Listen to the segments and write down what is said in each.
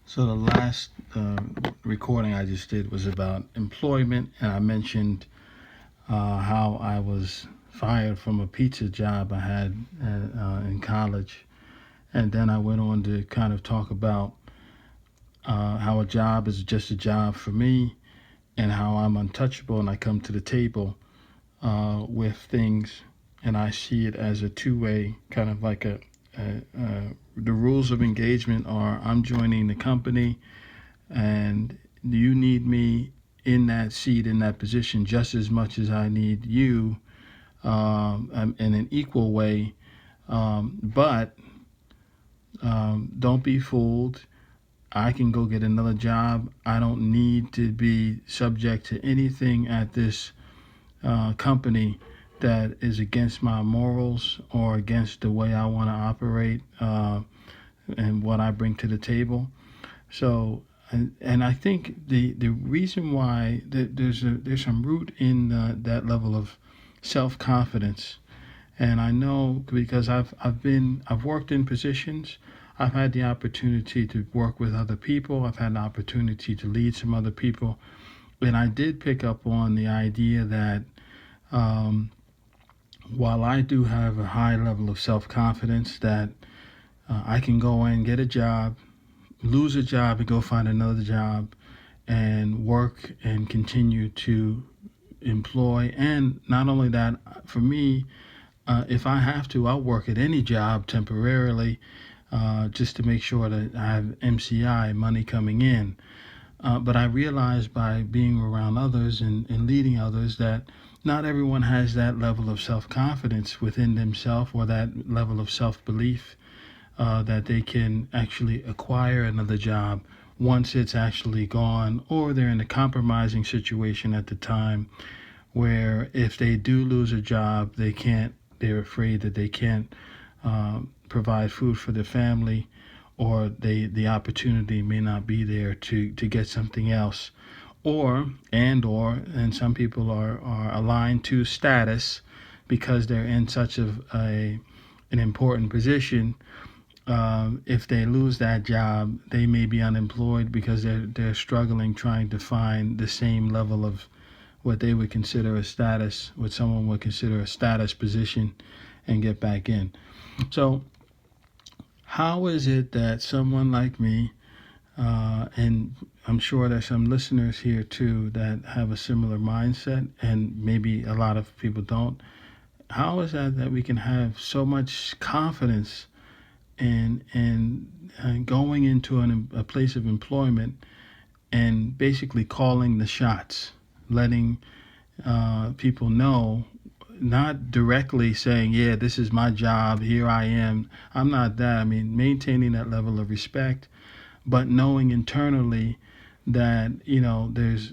So the last recording I just did was about employment, and I mentioned how I was fired from a pizza job I had in college, and then I went on to kind of talk about how a job is just a job for me, and how I'm untouchable, and I come to the table with things, and I see it as a two-way kind of like the rules of engagement are I'm joining the company and you need me in that seat, in that position, just as much as I need you in an equal way. But don't be fooled. I can go get another job. I don't need to be subject to anything at this company that is against my morals or against the way I want to operate and what I bring to the table. So, and I think the reason why there's some root in that level of self-confidence, and I know because I've worked in positions. I've had the opportunity to work with other people. I've had the opportunity to lead some other people, and I did pick up on the idea that um, while I do have a high level of self-confidence, that I can go in, get a job, lose a job, and go find another job, and work and continue to employ. And not only that, for me, if I have to, I'll work at any job temporarily just to make sure that I have MCI, money coming in. But I realize by being around others and leading others that not everyone has that level of self-confidence within themselves or that level of self-belief that they can actually acquire another job once it's actually gone, or they're in a compromising situation at the time where if they do lose a job, they're afraid that they can't provide food for their family, or the opportunity may not be there to get something else. And some people are aligned to status because they're in such an important position. If they lose that job, they may be unemployed because they're struggling trying to find the same level of what they would consider a status, what someone would consider a status position, and get back in. So, how is it that someone like me, and I'm sure there's some listeners here too that have a similar mindset, and maybe a lot of people don't. How is that we can have so much confidence in going into a place of employment and basically calling the shots, letting people know, not directly saying, yeah, this is my job, here I am. I'm not that. I mean, maintaining that level of respect, but knowing internally that,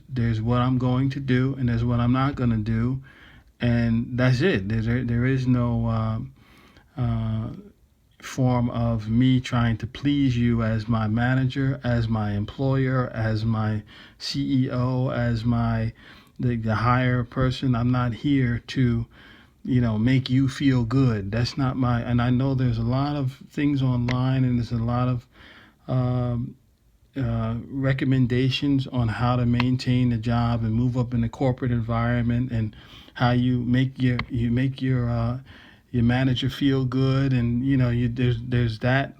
there's what I'm going to do and there's what I'm not going to do. And that's it. There is no form of me trying to please you as my manager, as my employer, as my CEO, as the higher person. I'm not here to make you feel good. That's not my. And I know there's a lot of things online, and there's a lot of recommendations on how to maintain a job and move up in the corporate environment, and how you make your manager feel good, and there's that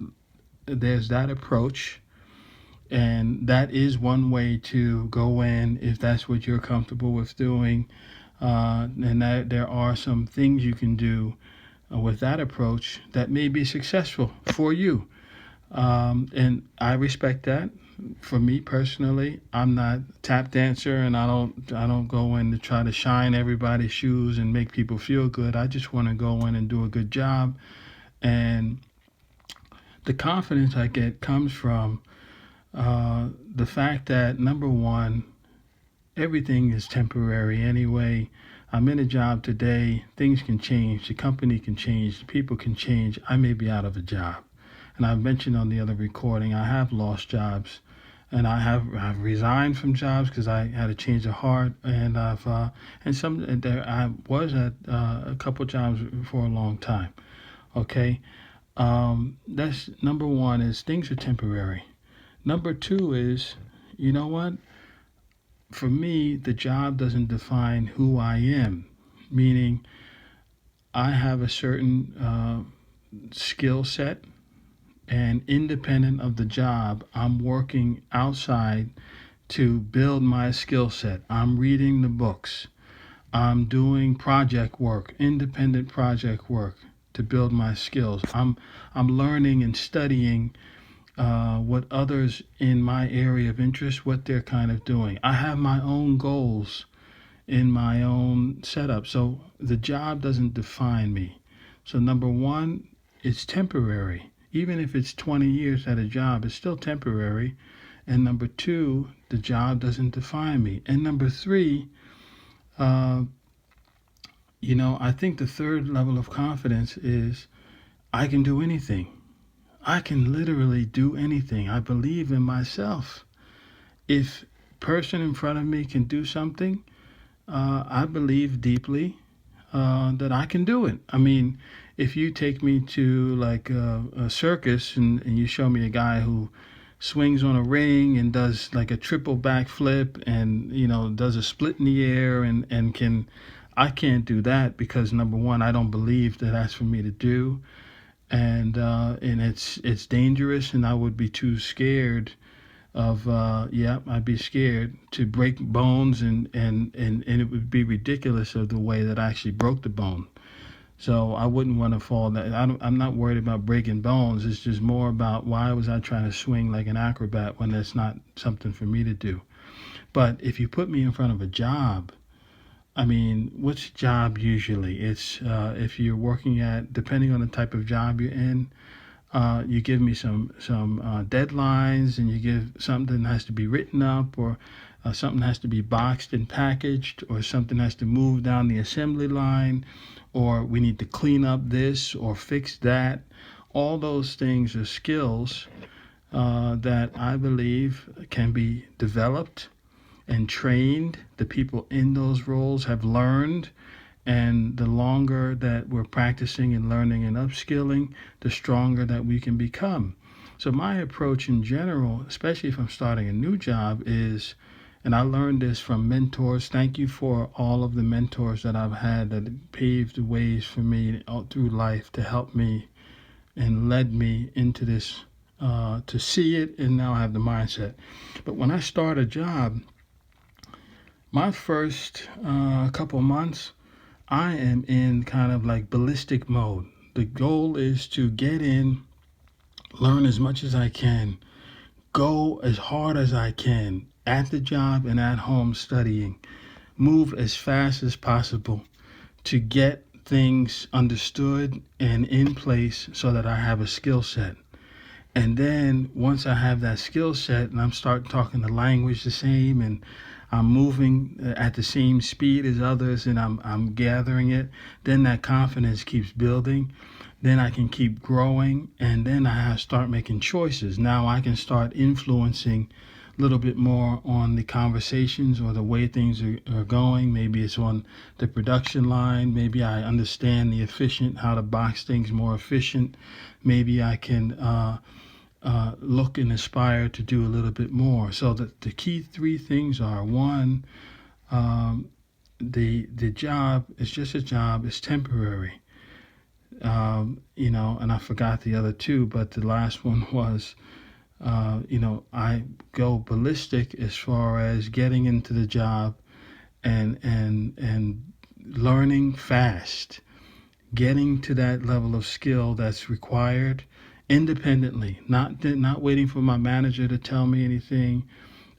approach, and that is one way to go in if that's what you're comfortable with doing. And that there are some things you can do with that approach that may be successful for you. And I respect that. For me personally, I'm not a tap dancer, and I don't go in to try to shine everybody's shoes and make people feel good. I just want to go in and do a good job. And the confidence I get comes from the fact that, number one, everything is temporary anyway. I'm in a job today. Things can change. The company can change. The people can change. I may be out of a job. And I've mentioned on the other recording, I have lost jobs, and I've resigned from jobs because I had a change of heart, and I was at a couple jobs for a long time. Okay, that's number one. Is things are temporary. Number two is, you know what? For me, the job doesn't define who I am, meaning I have a certain skill set, and independent of the job, I'm working outside to build my skill set. I'm reading the books. I'm doing project work, independent project work to build my skills. I'm learning and studying what others in my area of interest, what they're kind of doing. I have my own goals in my own setup. So the job doesn't define me. So number one, it's temporary. Even if it's 20 years at a job, it's still temporary. And number two, the job doesn't define me. And number three, uh, I think the third level of confidence is I can do anything. I can literally do anything. I believe in myself. If person in front of me can do something, I believe deeply that I can do it. I mean, if you take me to like a circus and you show me a guy who swings on a ring and does like a triple backflip and does a split in the air and I can't do that because number one, I don't believe that that's for me to do, and it's dangerous, and I would be too scared of I'd be scared to break bones, and it would be ridiculous of the way that I actually broke the bone. So I wouldn't want to fall that. I'm not worried about breaking bones. It's just more about why was I trying to swing like an acrobat when that's not something for me to do. But if you put me in front of a job, I mean, what's job usually? It's if you're working at, depending on the type of job you're in, you give me some deadlines, and you give something that has to be written up, or something has to be boxed and packaged, or something has to move down the assembly line, or we need to clean up this or fix that. All those things are skills that I believe can be developed and trained. The people in those roles have learned, and the longer that we're practicing and learning and upskilling, the stronger that we can become. So my approach in general, especially if I'm starting a new job, is, and I learned this from mentors. Thank you for all of the mentors that I've had that paved the ways for me through life to help me and led me into this, to see it, and now I have the mindset. But when I start a job, my first couple months, I am in kind of like ballistic mode. The goal is to get in, learn as much as I can, go as hard as I can at the job and at home studying, move as fast as possible to get things understood and in place so that I have a skill set. And then once I have that skill set and I'm start talking the language the same, and I'm moving at the same speed as others, and I'm gathering it, then that confidence keeps building. Then I can keep growing, and then I have to start making choices. Now I can start influencing a little bit more on the conversations or the way things are going. Maybe it's on the production line. Maybe I understand how to box things more efficient. Maybe I can look and aspire to do a little bit more. So the key three things are: one, the job is just a job. It's temporary. And I forgot the other two, but the last one was, I go ballistic as far as getting into the job and learning fast, getting to that level of skill that's required independently, not waiting for my manager to tell me anything.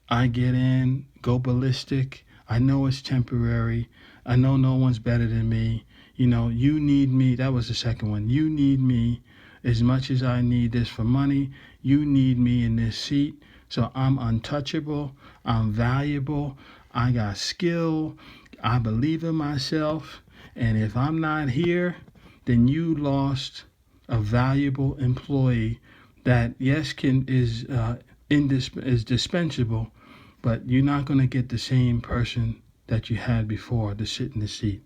I get in, go ballistic. I know it's temporary. I know no one's better than me. You need me. That was the second one. You need me as much as I need this for money. You need me in this seat. So I'm untouchable. I'm valuable. I got skill. I believe in myself. And if I'm not here, then you lost a valuable employee that, yes, is dispensable, but you're not going to get the same person that you had before to sit in the seat.